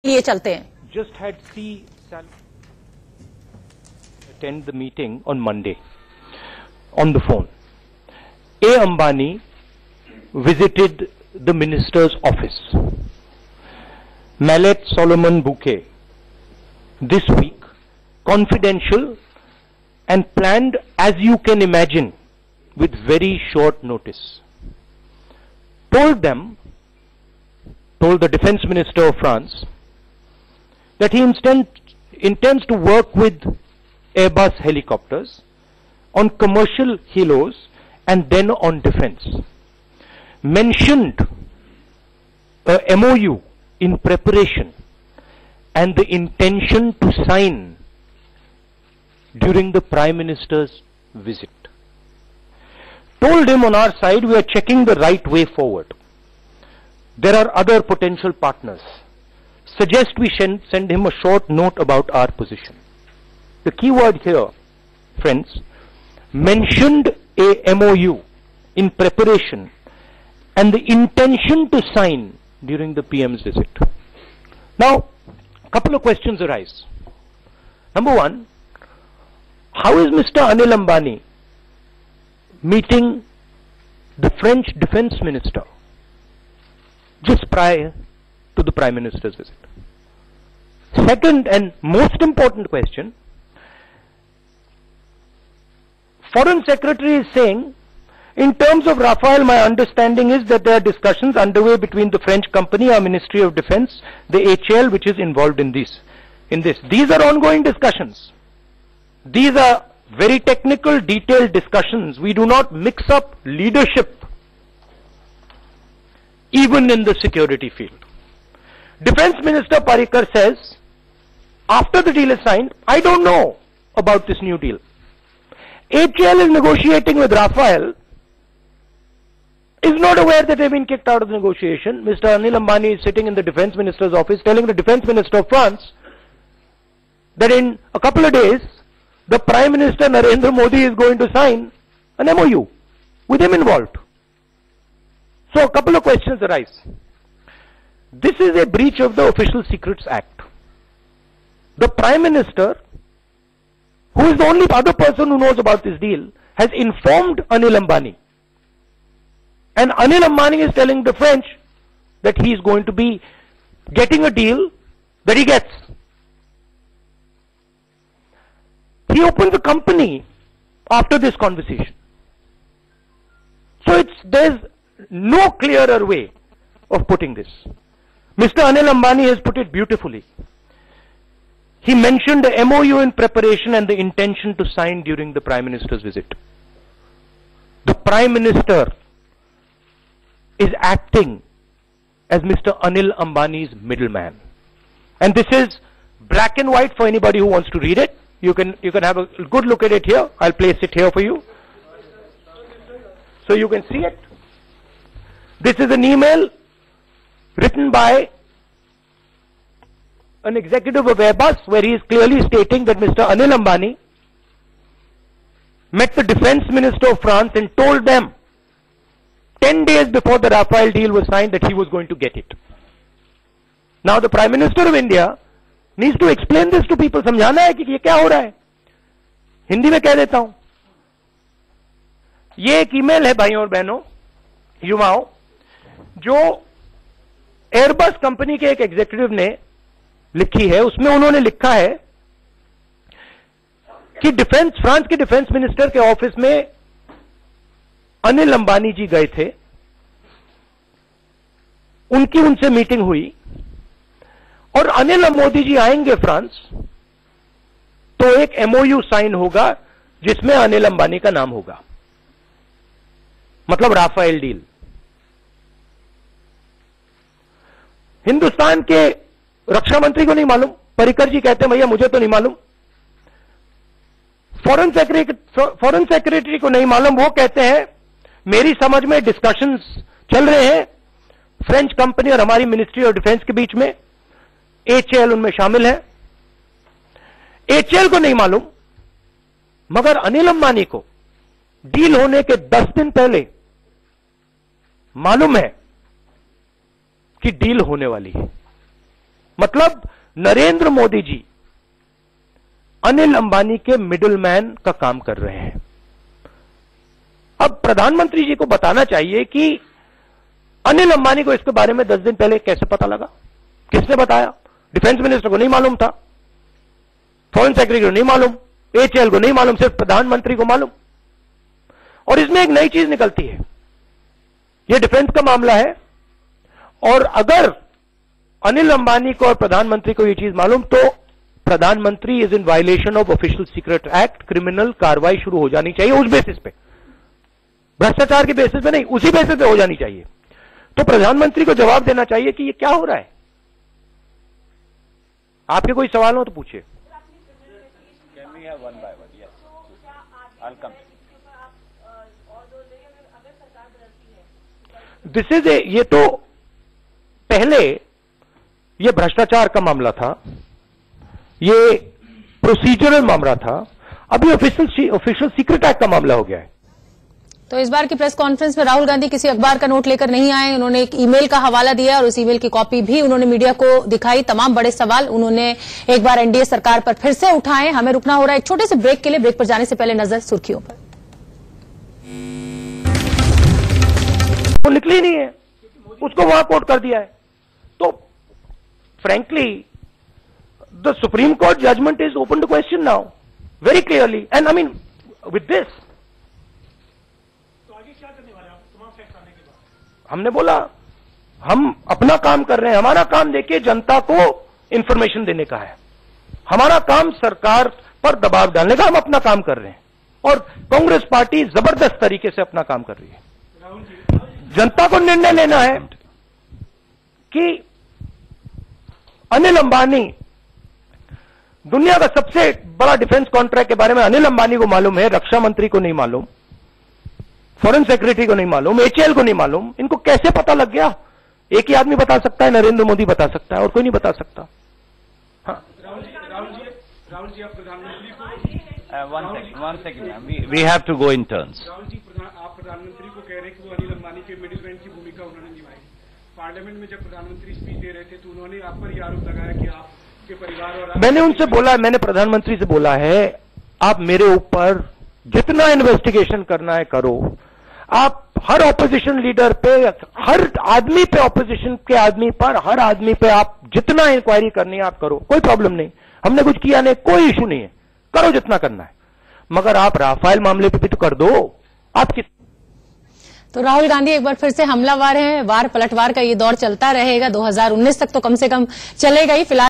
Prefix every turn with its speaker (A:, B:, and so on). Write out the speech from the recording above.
A: कि ये चलते हैं?
B: Just had C. attend the meeting on Monday on the phone. A. Ambani visited the minister's office. Mallet Solomon Bouquet this week, confidential and planned, as you can imagine, with very short notice. Told the defense minister of France that he intends to work with Airbus helicopters on commercial helos and then on defense. Mentioned a MOU in preparation and the intention to sign during the Prime Minister's visit. Told him on our side we are checking the right way forward. There are other potential partners. Suggest we send him a short note about our position. The key word here, friends, mentioned a MOU in preparation and the intention to sign during the PM's visit. Now, a couple of questions arise. Number one, how is Mr. Anil Ambani meeting the French defense minister just prior to the Prime Minister's visit? Second and most important question, Foreign Secretary is saying, in terms of Rafale, my understanding is that there are discussions underway between the French company, our Ministry of Defense, the HAL, which is involved in this. These are ongoing discussions. These are very technical, detailed discussions. We do not mix up leadership, even in the security field. Defense Minister Parikar says, after the deal is signed, I don't know about this new deal. HAL is negotiating with Rafale, is not aware that they've been kicked out of the negotiation. Mr. Anil Ambani is sitting in the Defense Minister's office telling the Defense Minister of France that in a couple of days, the Prime Minister Narendra Modi is going to sign an MOU with him involved. So a couple of questions arise. This is a breach of the Official Secrets Act. The Prime Minister, who is the only other person who knows about this deal, has informed Anil Ambani. And Anil Ambani is telling the French that he is going to be getting a deal that he gets. He opened the company after this conversation. So there's no clearer way of putting this. Mr. Anil Ambani has put it beautifully. He mentioned the MOU in preparation and the intention to sign during the Prime Minister's visit. The Prime Minister is acting as Mr. Anil Ambani's middleman. And this is black and white for anybody who wants to read it. You can have a good look at it here. I'll place it here for you, so you can see it. This is an email written by an executive of Airbus where he is clearly stating that Mr. Anil Ambani met the Defense Minister of France and told them 10 days before the Rafale deal was signed that he was going to get it. Now the Prime Minister of India needs to explain this to people. समझाना है कि ये क्या हो रहा है. हिंदी में कह देता हूं. ये एक ईमेल है भाइयों और बहनों, युवाओं, जो एयरबस कंपनी के एक एग्जीक्यूटिव ने लिखी है. उसमें उन्होंने लिखा है कि फ्रांस के डिफेंस मिनिस्टर के ऑफिस में अनिल अंबानी जी गए थे. उनकी उनसे मीटिंग हुई और अनिल मोदी जी आएंगे फ्रांस तो एक MOU साइन होगा जिसमें अनिल अंबानी का नाम होगा. मतलब राफेल डील. हिंदुस्तान के रक्षा मंत्री को नहीं मालूम. पर्रिकर जी कहते हैं भैया मुझे तो नहीं मालूम. फॉरेन सेक्रेटरी को नहीं मालूम. वो कहते हैं मेरी समझ में डिस्कशंस चल रहे हैं फ्रेंच कंपनी और हमारी मिनिस्ट्री ऑफ डिफेंस के बीच में. HAL उनमें शामिल है. HAL को नहीं मालूम, मगर अनिल अंबानी को डील होने के 10 दिन पहले मालूम है कि डील होने वाली है. मतलब नरेंद्र मोदी जी अनिल अंबानी के मिडलमैन का काम कर रहे हैं। अब प्रधानमंत्री जी को बताना चाहिए कि अनिल अंबानी को इसके बारे में 10 दिन पहले कैसे पता लगा, किसने बताया? डिफेंस मिनिस्टर को नहीं मालूम था, फॉरेन सेक्रेटरी को नहीं मालूम, एचएल को नहीं मालूम, सिर्फ प्रधानमंत्री को मालूम। और इसमें एक नई चीज निकलती है, यह डिफेंस का मामला है, और अगर अनिल अंबानी को और प्रधानमंत्री को यह चीज मालूम तो प्रधानमंत्री is in violation of official secret act, criminal कार्रवाई शुरू हो जानी चाहिए उस बेसिस पे, भ्रष्टाचार के बेसिस पे नहीं, उसी बेसिस पे हो जानी चाहिए। तो प्रधानमंत्री को जवाब देना चाहिए कि ये क्या हो रहा है। आपके कोई सवाल हो तो पूछिए। दिस इज ये तो पहले ये भ्रष्टाचार का मामला था, ये प्रोसीजरल मामला था, अभी ऑफिशियल सीक्रेट एक्ट का मामला हो गया है।
A: तो इस बार की प्रेस कॉन्फ्रेंस में राहुल गांधी किसी अखबार का नोट लेकर नहीं आए। उन्होंने एक ईमेल का हवाला दिया और उस ईमेल की कॉपी भी उन्होंने मीडिया को दिखाई। तमाम बड़े सवाल उन्होंने एक बार एनडीए सरकार पर फिर से उठाए। हमें रुकना हो रहा है एक छोटे से ब्रेक के लिए। ब्रेक पर जाने से पहले नजर सुर्खियों पर।
B: वो निकली नहीं है, उसको वहां कोट कर दिया है। तो frankly the Supreme Court judgment is open to question now very clearly, and I mean with this हमने बोला हम अपना काम कर रहे हैं। हमारा काम देखिए जनता को इंफॉर्मेशन देने का है, हमारा काम सरकार पर दबाव डालने का। हम अपना काम कर रहे हैं और कांग्रेस पार्टी जबरदस्त तरीके से अपना काम कर रही है। जनता को निर्णय लेना है कि अनिल अंबानी, दुनिया का सबसे बड़ा डिफेंस कॉन्ट्रैक्ट के बारे में अनिल अंबानी को मालूम है, रक्षा मंत्री को नहीं मालूम, फॉरेन सेक्रेटरी को नहीं मालूम, एचएल को नहीं मालूम। इनको कैसे पता लग गया? एक ही आदमी बता सकता है, नरेंद्र मोदी बता सकता है, और कोई नहीं बता सकता। हाँ
C: राहुल जी आप प्रधानमंत्री को one second we have to go in turns. Rahul ji आप प्रधानमंत्री को कह रहे हैं कि वो अनिल अंबानी के मिडिलमैन की भूमिका उन्होंने निभाई। पार्लियामेंट में जब प्रधानमंत्री स्पीच दे रहे थे तो उन्होंने आप पर यह आरोप लगाया कि आपके परिवार और
B: मैंने उनसे बोला, मैंने प्रधानमंत्री से बोला है आप मेरे ऊपर जितना इन्वेस्टिगेशन करना है करो। आप हर ऑपोजिशन लीडर पे, हर आदमी पे, ऑपोजिशन के आदमी पर, हर आदमी पे आप जितना इंक्वायरी करनी है आप करो, कोई प्रॉब्लम नहीं। हमने कुछ किया नहीं, कोई इशू नहीं है, करो जितना करना है। मगर आप राफेल मामले पे भी तो कर दो। आप
A: तो राहुल गांधी एक बार फिर से हमलावर हैं। वार पलटवार का ये दौर चलता रहेगा, 2019 तक तो कम से कम चलेगा ही। फिलहाल